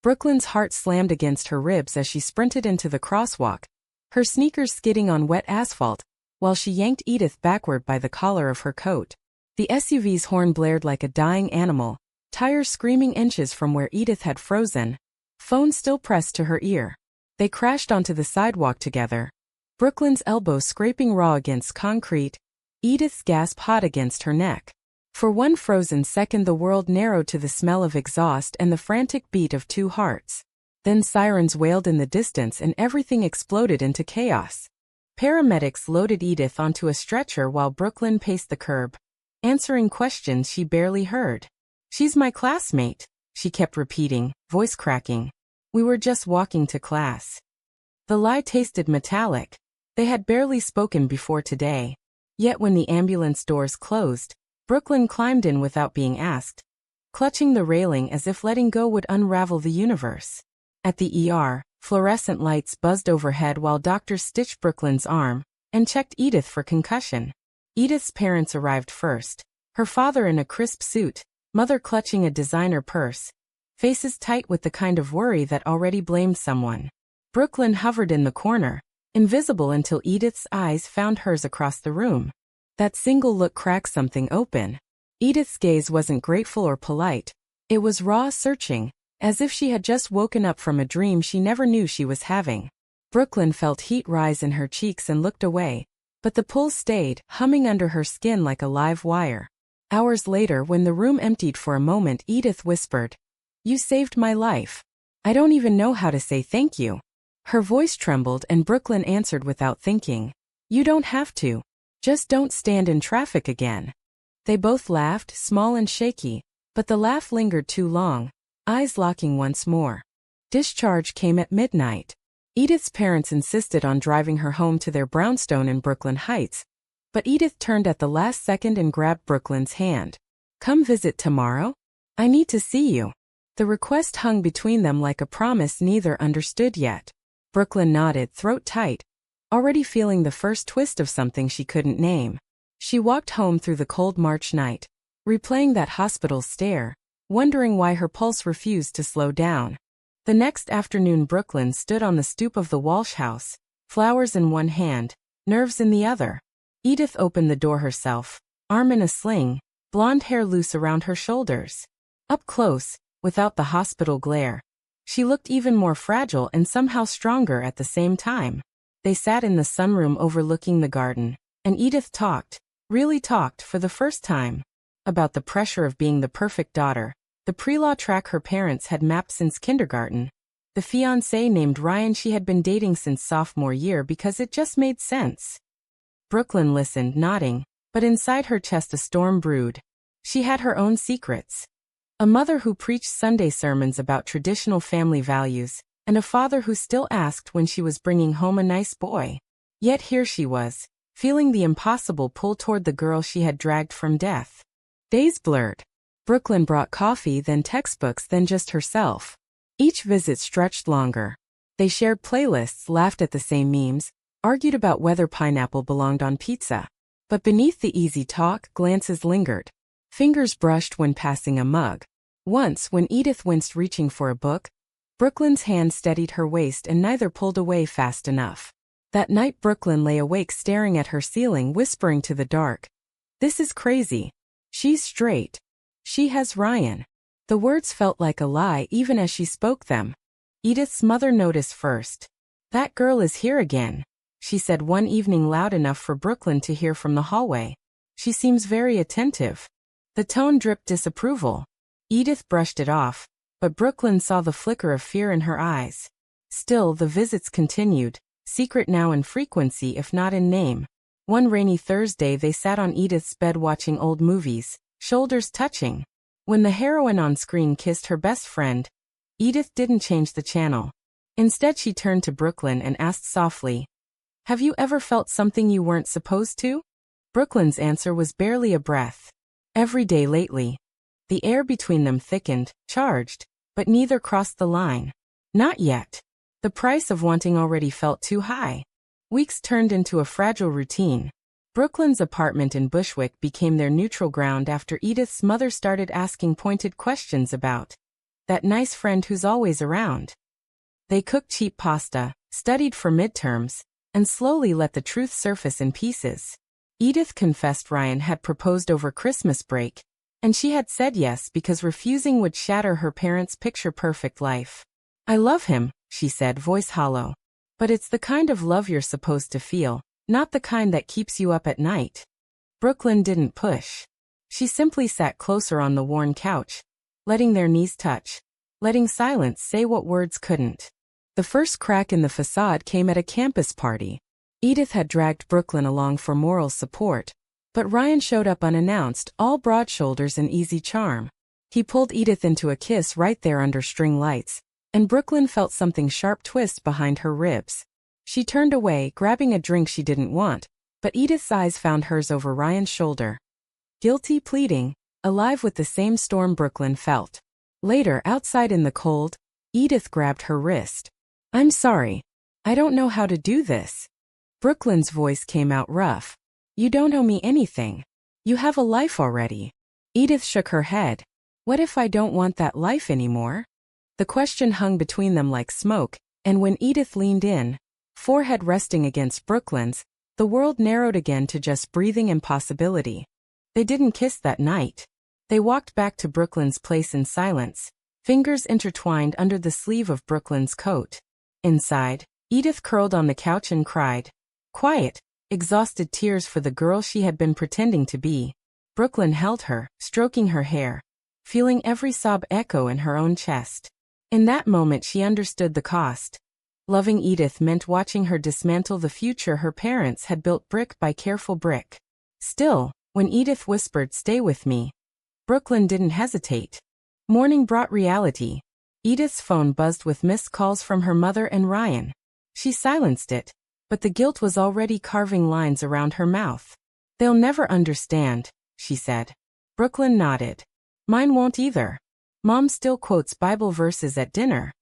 Brooklyn's heart slammed against her ribs as she sprinted into the crosswalk, her sneakers skidding on wet asphalt, while she yanked Edith backward by the collar of her coat. The SUV's horn blared like a dying animal, tires screaming inches from where Edith had frozen, phone still pressed to her ear. They crashed onto the sidewalk together, Brooklyn's elbow scraping raw against concrete, Edith's gasp hot against her neck. For one frozen second the world narrowed to the smell of exhaust and the frantic beat of two hearts. Then sirens wailed in the distance and everything exploded into chaos. Paramedics loaded Edith onto a stretcher while Brooklyn paced the curb, answering questions she barely heard. "She's my classmate," she kept repeating, voice cracking. "We were just walking to class." The lie tasted metallic. They had barely spoken before today. Yet when the ambulance doors closed, Brooklyn climbed in without being asked, clutching the railing as if letting go would unravel the universe. At the ER, fluorescent lights buzzed overhead while doctors stitched Brooklyn's arm and checked Edith for concussion. Edith's parents arrived first, her father in a crisp suit, mother clutching a designer purse, faces tight with the kind of worry that already blamed someone. Brooklyn hovered in the corner, invisible until Edith's eyes found hers across the room. That single look cracked something open. Edith's gaze wasn't grateful or polite. It was raw, searching, as if she had just woken up from a dream she never knew she was having. Brooklyn felt heat rise in her cheeks and looked away, but the pull stayed, humming under her skin like a live wire. Hours later, when the room emptied for a moment, Edith whispered, "You saved my life. I don't even know how to say thank you." Her voice trembled and Brooklyn answered without thinking, "You don't have to. Just don't stand in traffic again." They both laughed, small and shaky, but the laugh lingered too long, eyes locking once more. Discharge came at midnight. Edith's parents insisted on driving her home to their brownstone in Brooklyn Heights, but Edith turned at the last second and grabbed Brooklyn's hand. "Come visit tomorrow? I need to see you." The request hung between them like a promise neither understood yet. Brooklyn nodded, throat tight, already feeling the first twist of something she couldn't name. She walked home through the cold March night, replaying that hospital stare, wondering why her pulse refused to slow down. The next afternoon Brooklyn stood on the stoop of the Walsh house, flowers in one hand, nerves in the other. Edith opened the door herself, arm in a sling, blonde hair loose around her shoulders. Up close, without the hospital glare, she looked even more fragile and somehow stronger at the same time. They sat in the sunroom overlooking the garden, and Edith talked, really talked for the first time, about the pressure of being the perfect daughter, the pre-law track her parents had mapped since kindergarten, the fiancé named Ryan she had been dating since sophomore year because it just made sense. Brooklyn listened, nodding, but inside her chest a storm brewed. She had her own secrets. A mother who preached Sunday sermons about traditional family values, and a father who still asked when she was bringing home a nice boy. Yet here she was, feeling the impossible pull toward the girl she had dragged from death. Days blurred. Brooklyn brought coffee, then textbooks, then just herself. Each visit stretched longer. They shared playlists, laughed at the same memes, argued about whether pineapple belonged on pizza. But beneath the easy talk, glances lingered. Fingers brushed when passing a mug. Once, when Edith winced reaching for a book, Brooklyn's hand steadied her waist and neither pulled away fast enough. That night Brooklyn lay awake staring at her ceiling, whispering to the dark, "This is crazy. She's straight. She has Ryan." The words felt like a lie even as she spoke them. Edith's mother noticed first. "That girl is here again," she said one evening loud enough for Brooklyn to hear from the hallway. "She seems very attentive." The tone dripped disapproval. Edith brushed it off, but Brooklyn saw the flicker of fear in her eyes. Still, the visits continued, secret now in frequency if not in name. One rainy Thursday they sat on Edith's bed watching old movies, shoulders touching. When the heroine on screen kissed her best friend, Edith didn't change the channel. Instead she turned to Brooklyn and asked softly, "Have you ever felt something you weren't supposed to?" Brooklyn's answer was barely a breath. "Every day lately." The air between them thickened, charged, but neither crossed the line. Not yet. The price of wanting already felt too high. Weeks turned into a fragile routine. Brooklyn's apartment in Bushwick became their neutral ground after Edith's mother started asking pointed questions about that nice friend who's always around. They cooked cheap pasta, studied for midterms, and slowly let the truth surface in pieces. Edith confessed Ryan had proposed over Christmas break, and she had said yes because refusing would shatter her parents' picture-perfect life. "I love him," she said, voice hollow. "But it's the kind of love you're supposed to feel, not the kind that keeps you up at night." Brooklyn didn't push. She simply sat closer on the worn couch, letting their knees touch, letting silence say what words couldn't. The first crack in the facade came at a campus party. Edith had dragged Brooklyn along for moral support, but Ryan showed up unannounced, all broad shoulders and easy charm. He pulled Edith into a kiss right there under string lights, and Brooklyn felt something sharp twist behind her ribs. She turned away, grabbing a drink she didn't want, but Edith's eyes found hers over Ryan's shoulder. Guilty pleading, alive with the same storm Brooklyn felt. Later, outside in the cold, Edith grabbed her wrist. "I'm sorry. I don't know how to do this." Brooklyn's voice came out rough. "You don't owe me anything. You have a life already." Edith shook her head. "What if I don't want that life anymore?" The question hung between them like smoke, and when Edith leaned in, forehead resting against Brooklyn's, the world narrowed again to just breathing impossibility. They didn't kiss that night. They walked back to Brooklyn's place in silence, fingers intertwined under the sleeve of Brooklyn's coat. Inside, Edith curled on the couch and cried. Quiet, exhausted tears for the girl she had been pretending to be. Brooklyn held her, stroking her hair, feeling every sob echo in her own chest. In that moment she understood the cost. Loving Edith meant watching her dismantle the future her parents had built brick by careful brick. Still, when Edith whispered, "Stay with me," Brooklyn didn't hesitate. Morning brought reality. Edith's phone buzzed with missed calls from her mother and Ryan. She silenced it, but the guilt was already carving lines around her mouth. "They'll never understand," she said. Brooklyn nodded. "Mine won't either. Mom still quotes Bible verses at dinner."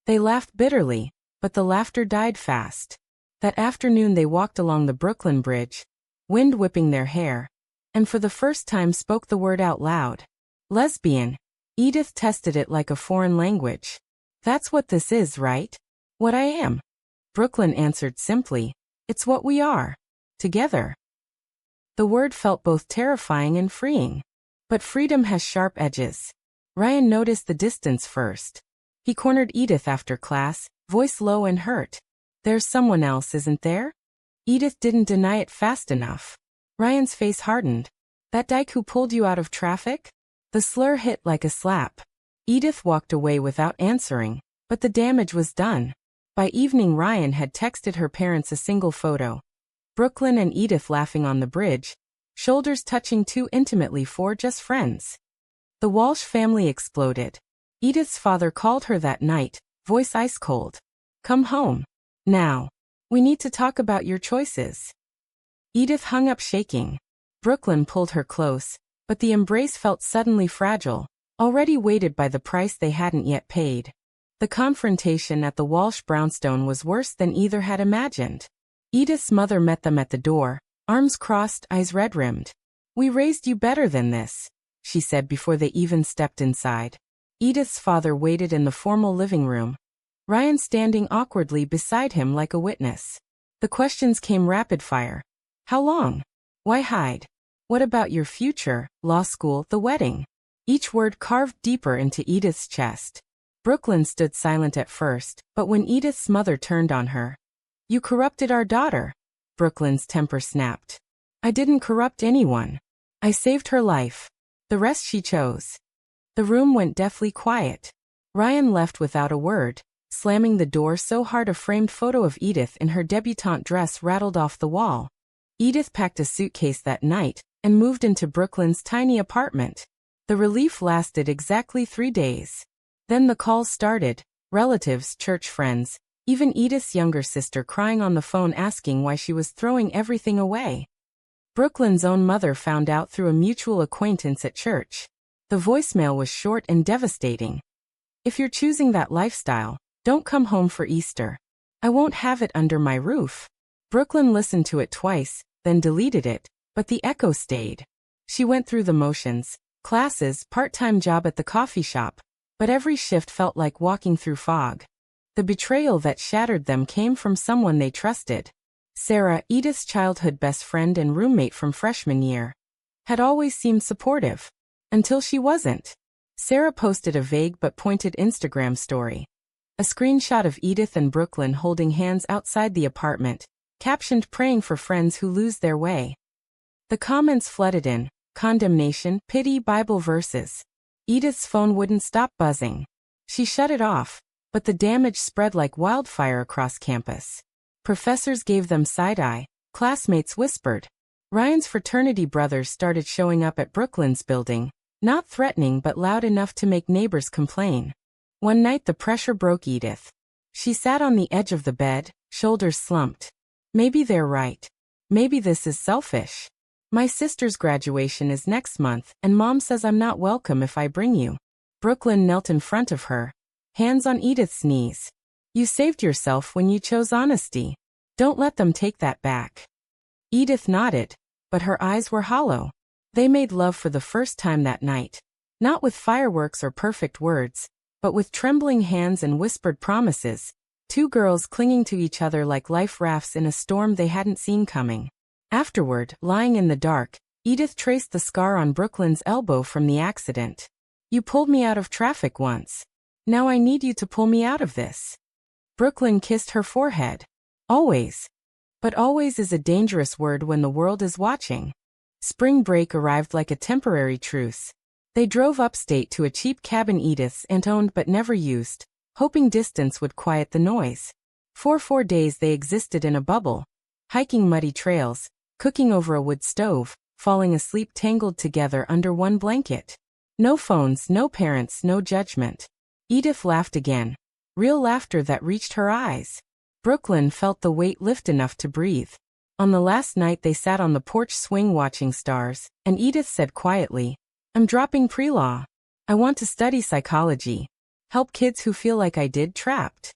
They laughed bitterly, but the laughter died fast. That afternoon they walked along the Brooklyn Bridge, wind whipping their hair, and for the first time spoke the word out loud. Lesbian. Edith tested it like a foreign language. "That's what this is, right?" "What I am." Brooklyn answered simply. "It's what we are. Together." The word felt both terrifying and freeing. But freedom has sharp edges. Ryan noticed the distance first. He cornered Edith after class, voice low and hurt. "There's someone else, isn't there?" Edith didn't deny it fast enough. Ryan's face hardened. "That dyke who pulled you out of traffic?" The slur hit like a slap. Edith walked away without answering, but the damage was done. By evening Ryan had texted her parents a single photo. Brooklyn and Edith laughing on the bridge, shoulders touching too intimately for just friends. The Walsh family exploded. Edith's father called her that night, voice ice cold. "Come home. Now. We need to talk about your choices." Edith hung up shaking. Brooklyn pulled her close, but the embrace felt suddenly fragile, already weighted by the price they hadn't yet paid. The confrontation at the Walsh brownstone was worse than either had imagined. Edith's mother met them at the door, arms crossed, eyes red-rimmed. "We raised you better than this," she said before they even stepped inside. Edith's father waited in the formal living room, Ryan standing awkwardly beside him like a witness. The questions came rapid-fire. "How long? Why hide? What about your future, law school, the wedding?" Each word carved deeper into Edith's chest. Brooklyn stood silent at first, but when Edith's mother turned on her, "You corrupted our daughter." Brooklyn's temper snapped. "I didn't corrupt anyone. I saved her life. The rest she chose." The room went deathly quiet. Ryan left without a word, slamming the door so hard a framed photo of Edith in her debutante dress rattled off the wall. Edith packed a suitcase that night and moved into Brooklyn's tiny apartment. The relief lasted exactly 3 days. Then the calls started, relatives, church friends, even Edith's younger sister crying on the phone asking why she was throwing everything away. Brooklyn's own mother found out through a mutual acquaintance at church. The voicemail was short and devastating. "If you're choosing that lifestyle, don't come home for Easter. I won't have it under my roof." Brooklyn listened to it twice, then deleted it, but the echo stayed. She went through the motions, classes, part-time job at the coffee shop, But every shift felt like walking through fog. The betrayal that shattered them came from someone they trusted. Sarah, Edith's childhood best friend and roommate from freshman year, had always seemed supportive. Until she wasn't. Sarah posted a vague but pointed Instagram story. A screenshot of Edith and Brooklyn holding hands outside the apartment, captioned praying for friends who lose their way. The comments flooded in, condemnation, pity, Bible verses. Edith's phone wouldn't stop buzzing. She shut it off, but the damage spread like wildfire across campus. Professors gave them side-eye, classmates whispered. Ryan's fraternity brothers started showing up at Brooklyn's building, not threatening but loud enough to make neighbors complain. One night the pressure broke Edith. She sat on the edge of the bed, shoulders slumped. Maybe they're right. Maybe this is selfish. My sister's graduation is next month, and Mom says I'm not welcome if I bring you. Brooklyn knelt in front of her, hands on Edith's knees. You saved yourself when you chose honesty. Don't let them take that back. Edith nodded, but her eyes were hollow. They made love for the first time that night. Not with fireworks or perfect words, but with trembling hands and whispered promises. Two girls clinging to each other like life rafts in a storm they hadn't seen coming. Afterward, lying in the dark, Edith traced the scar on Brooklyn's elbow from the accident. You pulled me out of traffic once. Now I need you to pull me out of this. Brooklyn kissed her forehead. Always. But always is a dangerous word when the world is watching. Spring break arrived like a temporary truce. They drove upstate to a cheap cabin Edith's aunt owned but never used, hoping distance would quiet the noise. For 4 days they existed in a bubble, hiking muddy trails, cooking over a wood stove, falling asleep tangled together under one blanket. No phones, no parents, no judgment. Edith laughed again. Real laughter that reached her eyes. Brooklyn felt the weight lift enough to breathe. On the last night they sat on the porch swing watching stars, and Edith said quietly, I'm dropping pre-law. I want to study psychology. Help kids who feel like I did trapped.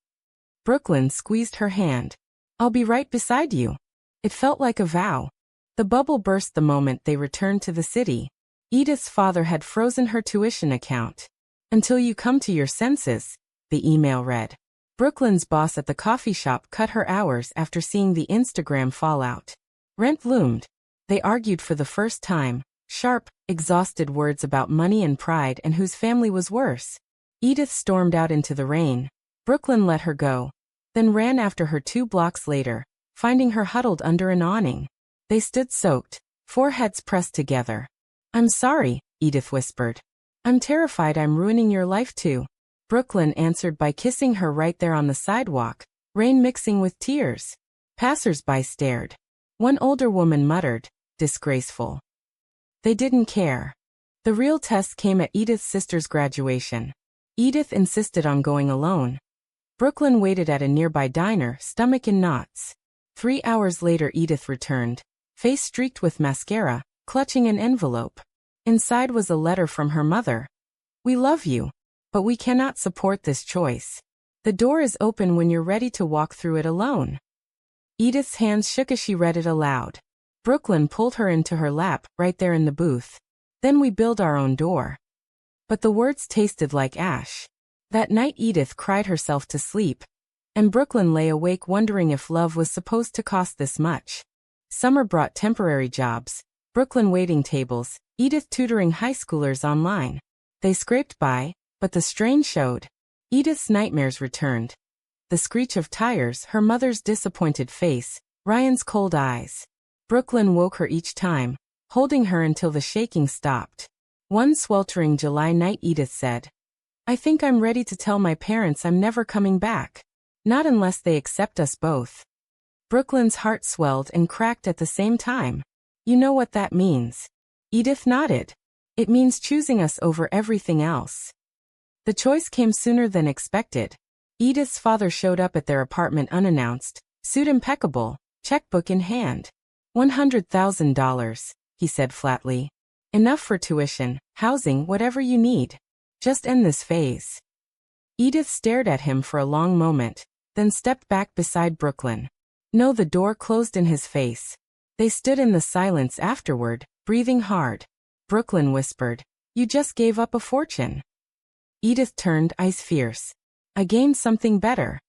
Brooklyn squeezed her hand. I'll be right beside you. It felt like a vow. The bubble burst the moment they returned to the city. Edith's father had frozen her tuition account. Until you come to your senses, the email read. Brooklyn's boss at the coffee shop cut her hours after seeing the Instagram fallout. Rent loomed. They argued for the first time. Sharp, exhausted words about money and pride and whose family was worse. Edith stormed out into the rain. Brooklyn let her go, then ran after her 2 blocks later, finding her huddled under an awning. They stood soaked, foreheads pressed together. I'm sorry, Edith whispered. I'm terrified I'm ruining your life too. Brooklyn answered by kissing her right there on the sidewalk, rain mixing with tears. Passers-by stared. One older woman muttered, disgraceful. They didn't care. The real test came at Edith's sister's graduation. Edith insisted on going alone. Brooklyn waited at a nearby diner, stomach in knots. 3 hours later Edith returned, face streaked with mascara, clutching an envelope. Inside was a letter from her mother. We love you, but we cannot support this choice. The door is open when you're ready to walk through it alone. Edith's hands shook as she read it aloud. Brooklyn pulled her into her lap, right there in the booth. Then we build our own door. But the words tasted like ash. That night Edith cried herself to sleep, and Brooklyn lay awake wondering if love was supposed to cost this much. Summer brought temporary jobs, Brooklyn waiting tables, Edith tutoring high schoolers online. They scraped by, but the strain showed. Edith's nightmares returned. The screech of tires, her mother's disappointed face, Ryan's cold eyes. Brooklyn woke her each time, holding her until the shaking stopped. One sweltering July night Edith said, I think I'm ready to tell my parents I'm never coming back. Not unless they accept us both. Brooklyn's heart swelled and cracked at the same time. You know what that means. Edith nodded. It means choosing us over everything else. The choice came sooner than expected. Edith's father showed up at their apartment unannounced, suit impeccable, checkbook in hand. $100,000, he said flatly. Enough for tuition, housing, whatever you need. Just end this phase. Edith stared at him for a long moment, then stepped back beside Brooklyn. No, the door closed in his face. They stood in the silence afterward, breathing hard. Brooklyn whispered, You just gave up a fortune. Edith turned, eyes fierce. I gained something better.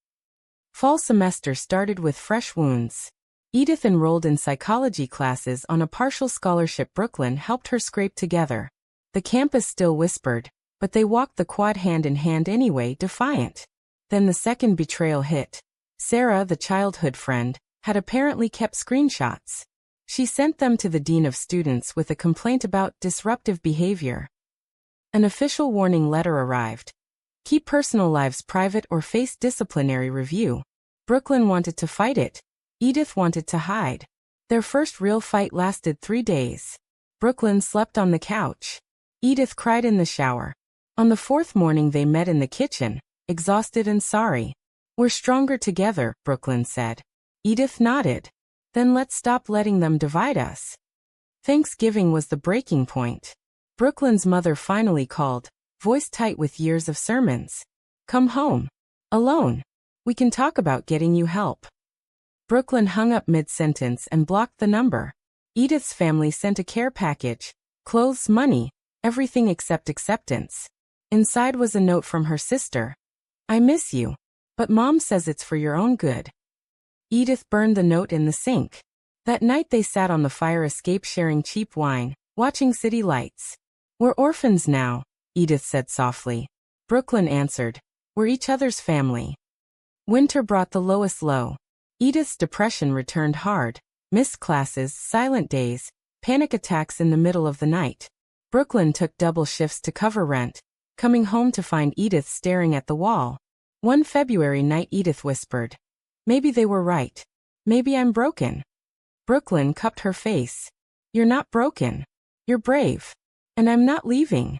Fall semester started with fresh wounds. Edith enrolled in psychology classes on a partial scholarship. Brooklyn helped her scrape together. The campus still whispered, but they walked the quad hand in hand anyway, defiant. Then the second betrayal hit. Sarah, the childhood friend, had apparently kept screenshots. She sent them to the dean of students with a complaint about disruptive behavior. An official warning letter arrived. Keep personal lives private or face disciplinary review. Brooklyn wanted to fight it. Edith wanted to hide. Their first real fight lasted 3 days. Brooklyn slept on the couch. Edith cried in the shower. On the 4th morning they met in the kitchen, exhausted and sorry. We're stronger together, Brooklyn said. Edith nodded. Then let's stop letting them divide us. Thanksgiving was the breaking point. Brooklyn's mother finally called, voice tight with years of sermons. Come home. Alone. We can talk about getting you help. Brooklyn hung up mid-sentence and blocked the number. Edith's family sent a care package, clothes, money, everything except acceptance. Inside was a note from her sister. I miss you, but Mom says it's for your own good. Edith burned the note in the sink. That night they sat on the fire escape sharing cheap wine, watching city lights. We're orphans now, Edith said softly. Brooklyn answered, we're each other's family. Winter brought the lowest low. Edith's depression returned hard. Missed classes, silent days, panic attacks in the middle of the night. Brooklyn took double shifts to cover rent, coming home to find Edith staring at the wall. One February night Edith whispered, maybe they were right. Maybe I'm broken. Brooklyn cupped her face. You're not broken. You're brave. And I'm not leaving.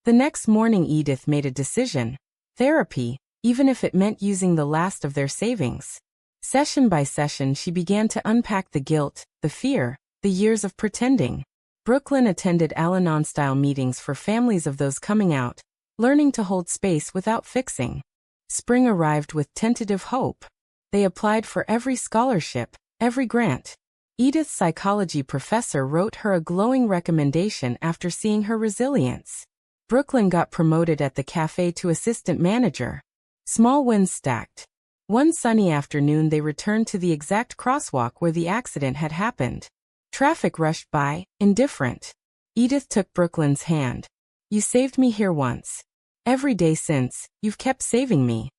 The next morning Edith made a decision. Therapy, even if it meant using the last of their savings. Session by session she began to unpack the guilt, the fear, the years of pretending. Brooklyn attended Al-Anon-style meetings for families of those coming out, learning to hold space without fixing. Spring arrived with tentative hope. They applied for every scholarship, every grant. Edith's psychology professor wrote her a glowing recommendation after seeing her resilience. Brooklyn got promoted at the cafe to assistant manager. Small wins stacked. One sunny afternoon they returned to the exact crosswalk where the accident had happened. Traffic rushed by, indifferent. Edith took Brooklyn's hand. You saved me here once. Every day since, you've kept saving me.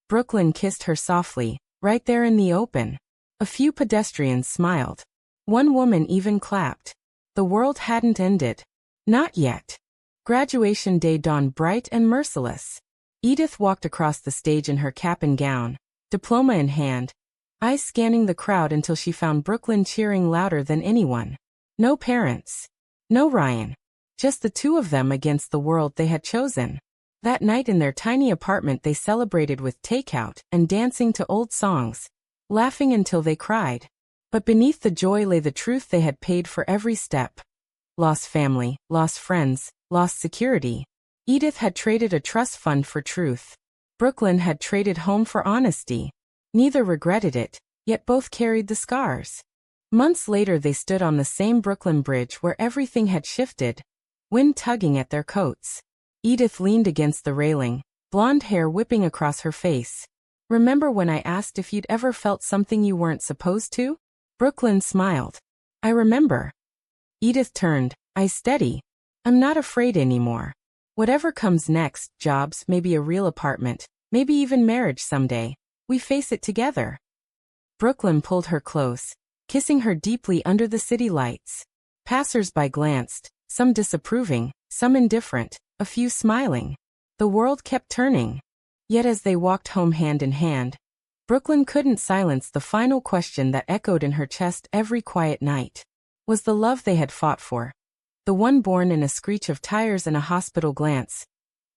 Brooklyn kissed her softly, right there in the open. A few pedestrians smiled. One woman even clapped. The world hadn't ended. Not yet. Graduation day dawned bright and merciless. Edith walked across the stage in her cap and gown, diploma in hand, eyes scanning the crowd until she found Brooklyn cheering louder than anyone. No parents. No Ryan. Just the two of them against the world they had chosen. That night in their tiny apartment they celebrated with takeout and dancing to old songs, laughing until they cried. But beneath the joy lay the truth they had paid for every step. Lost family, lost friends, lost security. Edith had traded a trust fund for truth. Brooklyn had traded home for honesty. Neither regretted it, yet both carried the scars. Months later they stood on the same Brooklyn Bridge where everything had shifted, wind tugging at their coats. Edith leaned against the railing, blonde hair whipping across her face. Remember when I asked if you'd ever felt something you weren't supposed to? Brooklyn smiled. I remember. Edith turned, eyes steady. I'm not afraid anymore. Whatever comes next, jobs, maybe a real apartment, maybe even marriage someday, we face it together. Brooklyn pulled her close, kissing her deeply under the city lights. Passers-by glanced, some disapproving, some indifferent, a few smiling. The world kept turning. Yet as they walked home hand in hand, Brooklyn couldn't silence the final question that echoed in her chest every quiet night. Was the love they had fought for, the one born in a screech of tires and a hospital glance,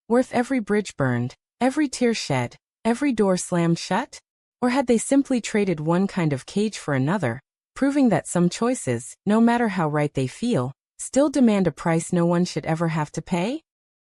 worth every bridge burned, every tear shed, every door slammed shut? Or had they simply traded one kind of cage for another, proving that some choices, no matter how right they feel, still demand a price no one should ever have to pay?